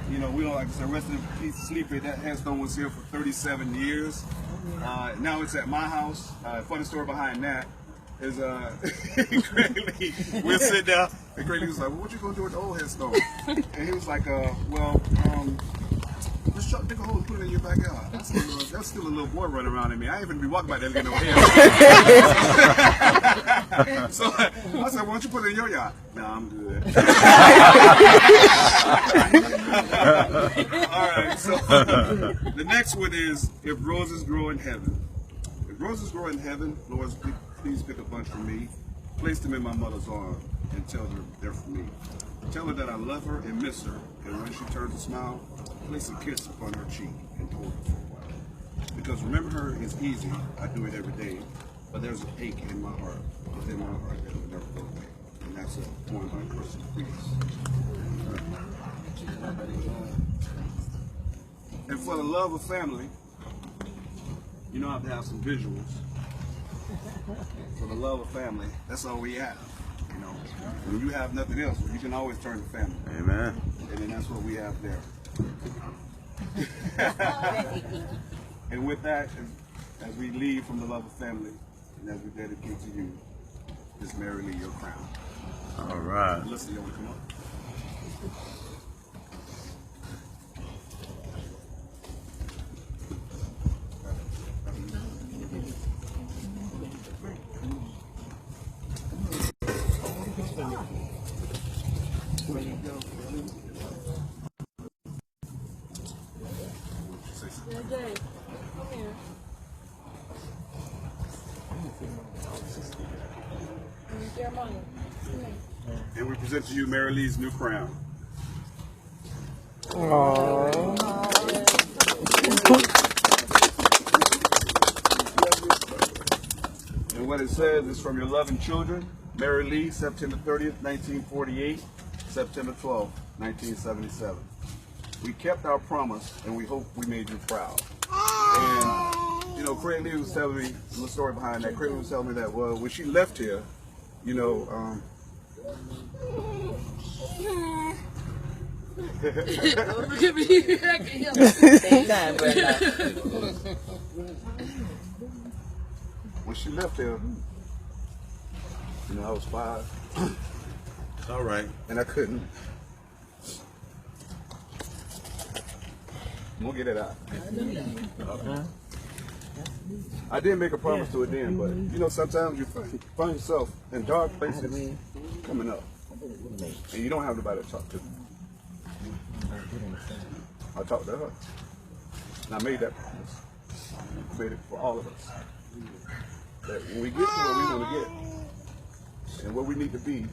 You know, we don't, like I said, rest in peace, Sleepy. That headstone was here for 37 years. Now it's at my house. Funny story behind that is Craig, we'll sit down, and Craig was like, well, what you gonna do with the old headstone? And he was like, just dig a hole and put it in your backyard. I said, well, that's still a little boy running around in me. I ain't even be walking by there to get no hair. So I said, why don't you put it in your yard? No, I'm good. All right, so the next one is, if roses grow in heaven. If roses grow in heaven, Lord, please pick a bunch for me. Place them in my mother's arm and tell her they're for me. Tell her that I love her and miss her, and when she turns to smile, place a kiss upon her cheek and hold her for a while. Because remember her is easy, I do it every day, but there's an ache in my heart, within my heart that will never go away. And that's a poem by Person Priest. And for the love of family, you know I have to have some visuals. For the love of family, that's all we have. You know, when you have nothing else, you can always turn to family. Amen. And then that's what we have there. And with that, as we leave from the love of family, and as we dedicate to you, is merrily your crown. All right. Listen, you want to come up? Where you go? Jay, come here. Jeremiah, come here. And we present to you Mary Lee's new crown. And what it says is, from your loving children, Mary Lee, September 30th, 1948, September 12th, 1977. We kept our promise, and we hope we made you proud. And, you know, Craig Lee was telling me, the story behind that, Craig Lee was telling me that, well, when she left here, you know, Don't look at me. I can hear you. Same time, brother. when she left here, you know, I was 5. It's all right. And I couldn't. We'll get it out. I did make a promise to it then, but you know, sometimes you find yourself in dark places coming up, and you don't have nobody to talk to. I talked to her, and I made that promise. I made it for all of us. That when we get to where we want to get, and where we need to be,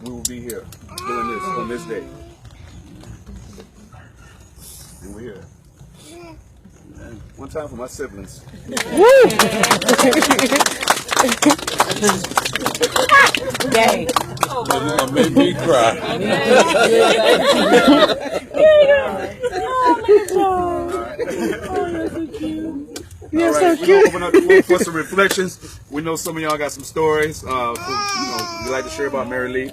we will be here doing this on this day. And we're here. And one time for my siblings. Dang. You're gonna make me cry. You're so cute. We're gonna open up the floor for some reflections. We know some of y'all got some stories. You know, we like to share about Mary Lee.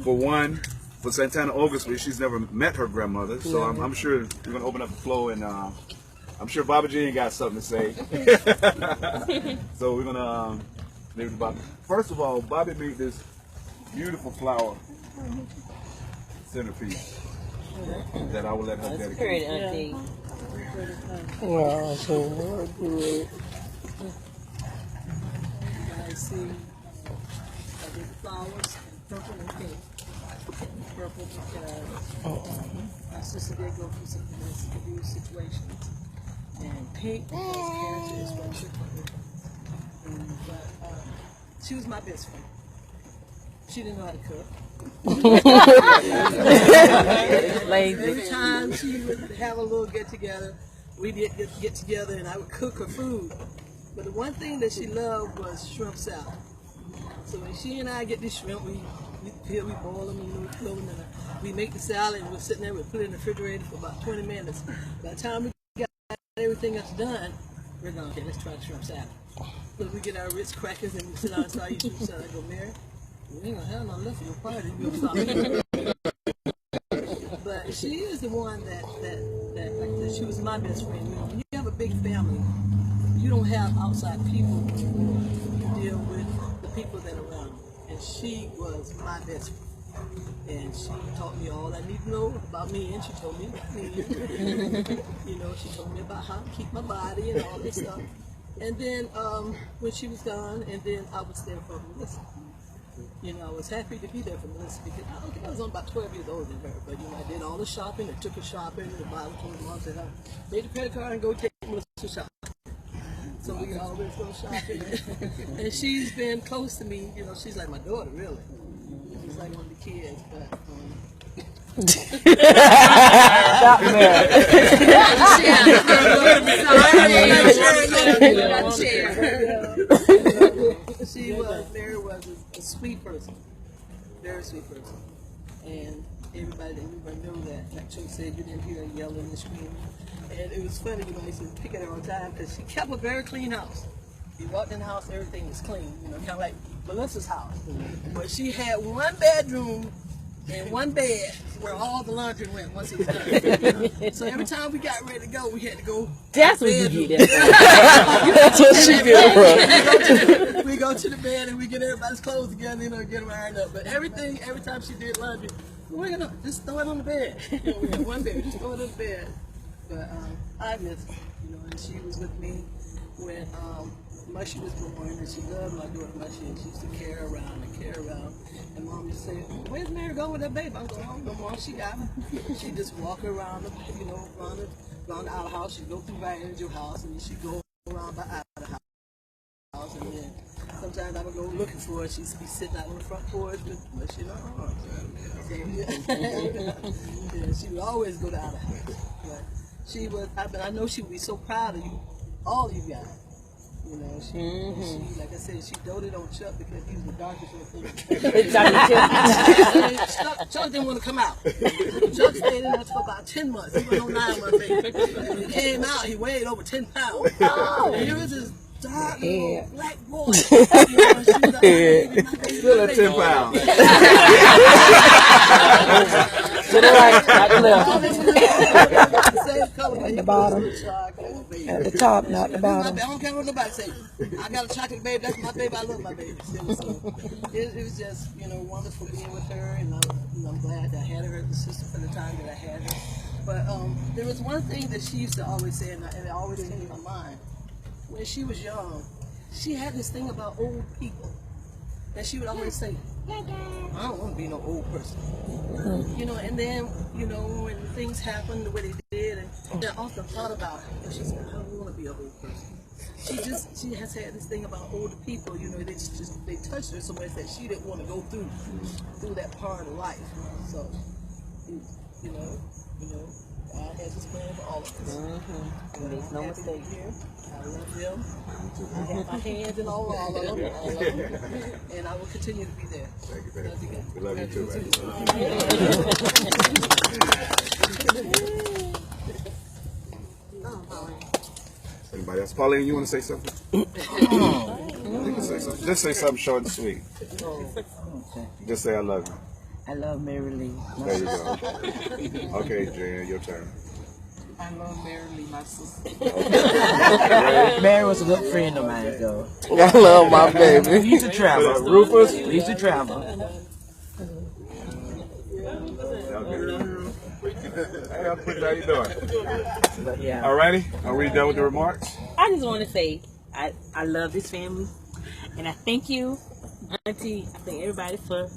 For one, for Santana August, she's never met her grandmother, so I'm sure we're gonna open up the floor, and I'm sure Baba G ain't got something to say. So we're gonna leave it about. First of all, Bobby made this beautiful flower centerpiece that I will let her dedicate. Pretty, auntie. Wow, so good. I see. I did the flowers, purple and pink. Purple because my sister did go through some domestic abuse situations. And pink because cancer is what took her. But she was my best friend. She didn't know how to cook. Every time she would have a little get together, we did get together and I would cook her food. But the one thing that she loved was shrimp salad. So when she and I get the shrimp, we boil them and we make the salad and we're sitting there, we put it in the refrigerator for about 20 minutes. By the time we got everything else done, we're going, okay, let's try the shrimp salad. So we get our Ritz crackers and we sit down and start eating shrimp salad. I go, Mary, we ain't gonna have no left for your party. We'll stop eating. But But she is the one that like I said, she was my best friend. You know, when you have a big family, you don't have outside people to deal with the people that are around you. And she was my best friend. And she taught me all I need to know about me, and she told me about me. You know, she told me about how to keep my body and all this stuff. And then when she was gone, and then I was there for Melissa. You know, I was happy to be there for Melissa because I think I was only about 12 years older than her. But, you know, I did all the shopping. I took her shopping. The Bible told my mom, said, I made the credit card and go take Melissa shopping. So we always go shopping. And she's been close to me. You know, she's like my daughter, really. She's like one of the kids. But, Mary was a sweet person, very sweet person, and everybody knew that. Like Chuck said, you didn't hear her yelling and screaming, and it was funny. You know, I used to pick at her all the time because she kept a very clean house. You walked in the house, everything was clean. You know, kind of like Melissa's house, but she had one bedroom and one bed where all the laundry went once it was done. So every time we got ready to go, we had to go. That's what you did. That's what she did, bro. We go to the bed and we get everybody's clothes together, you know, get them ironed up. But every time she did laundry, we're gonna just throw it on the bed. You know, we had one bed, we just throw it on the bed. But I miss her, you know, and she was with me when Mushy was born, and she loved my daughter Mushy, and she used to carry her around. And Mom used to say, "Where's Mary going with that baby?" I'm going, "Oh, no, Mom, she got her." She just walk around, you know, around the outhouse. She'd go through by Angel house, and then she'd go around by out of the house. And then sometimes I would go looking for her. She'd be sitting out on the front porch with Mushy in her arms. So, yeah, she would always go to out of the house. But she was, I know she would be so proud of you, all of you guys. You know, she, like I said, she doted on Chuck because he was the darkest little thing. Chuck didn't want to come out. Chuck stayed in us for about 10 months. He went on 9 months. When he came out, he weighed over 10 pounds. Oh. And he was this dark little black boy. You know, she was like, Still at 10 pounds. To the right, not the left. Same color, At the bottom. At the top, not the I bottom. don't care what nobody say. I got a chocolate baby. That's my baby. I love my baby. So it was just, you know, wonderful being with her, and I'm glad that I had her as a sister for the time that I had her. But there was one thing that she used to always say, and it always came in my mind. When she was young, she had this thing about old people that she would always say, "I don't want to be no old person." You know, and then, you know, when things happened the way they did, and I often thought about it, and she said, "I don't want to be an old person." She has had this thing about older people, you know, they touched her so much that she didn't want to go through that part of life. So, you know, God has His plan for all of us. Makes no mistake. I love them. I have my hands in all of them, and I will continue to be there. Thank you, baby. Love you guys. We love you too, baby. Anybody else? Pauline, you want to say something? You can say something. Just say something short and sweet. Just say I love you. I love Mary Lee. There you go. Okay, Jan, your turn. I love Mary Lee, my sister. Mary was a good friend of mine, though. I love my baby. We used to travel. Rufus? We used to travel. Hey, how you doing? But yeah. Alrighty, are we done with the remarks? I just want to say I love this family, and I thank you, Auntie. I thank everybody for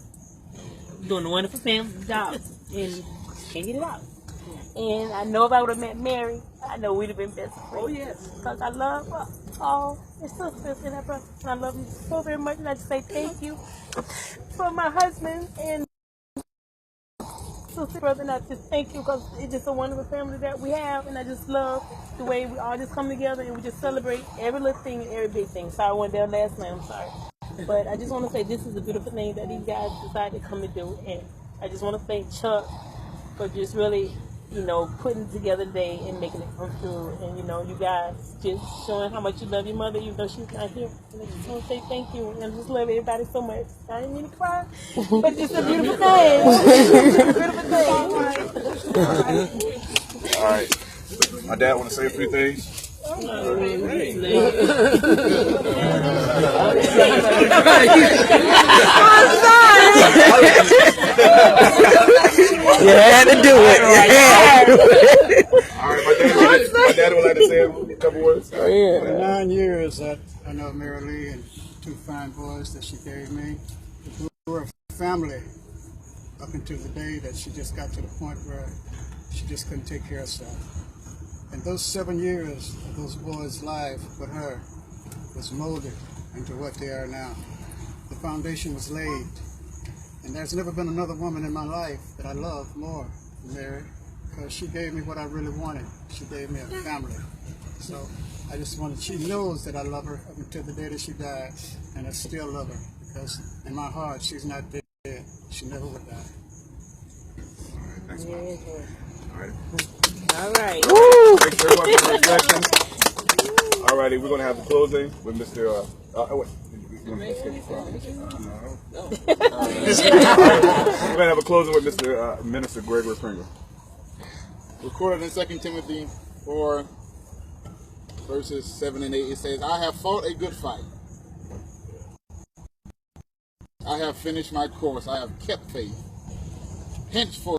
doing a wonderful family job and can't get it out. And I know if I would have met Mary, I know we'd have been best friends. Oh yes, because I love all your sisters and her brothers, and I love you so very much. And I just say thank you for my husband and sister brother, and I just thank you because it's just a wonderful family that we have, and I just love the way we all just come together and we just celebrate every little thing and every big thing. Sorry I wasn't there last night, I'm sorry. But I just want to say this is a beautiful thing that these guys decided to come and do, and I just want to thank Chuck for just really you know, putting together the day and making it come through. And, you know, you guys just showing how much you love your mother, even though she's not here. And I just want to say thank you. And I just love everybody so much. I didn't mean to cry, but it's a beautiful thing. It's a beautiful thing. All right. My dad want to say a few things. You had to do it. You had to do it. All right, my dad would like to say a couple words. Oh, yeah. For 9 years that I know Mary Lee and 2 fine boys that she gave me. We were a family up until the day that she just got to the point where she just couldn't take care of herself. And those 7 years of those boys' life with her was molded into what they are now. The foundation was laid. And there's never been another woman in my life that I love more than Mary, because she gave me what I really wanted. She gave me a family. So I just wanted, she knows that I love her up until the day that she died, and I still love her, because in my heart, she's not dead. She never would die. All right, thanks, Mom. All right. All right. Thanks very much for the reflection. All righty, we're going to have the closing with Mr. Wait. We're going to have a closing with Mr. Minister Gregory Pringle. Recorded in 2 Timothy 4, verses 7 and 8, it says, I have fought a good fight. I have finished my course. I have kept faith. Henceforth,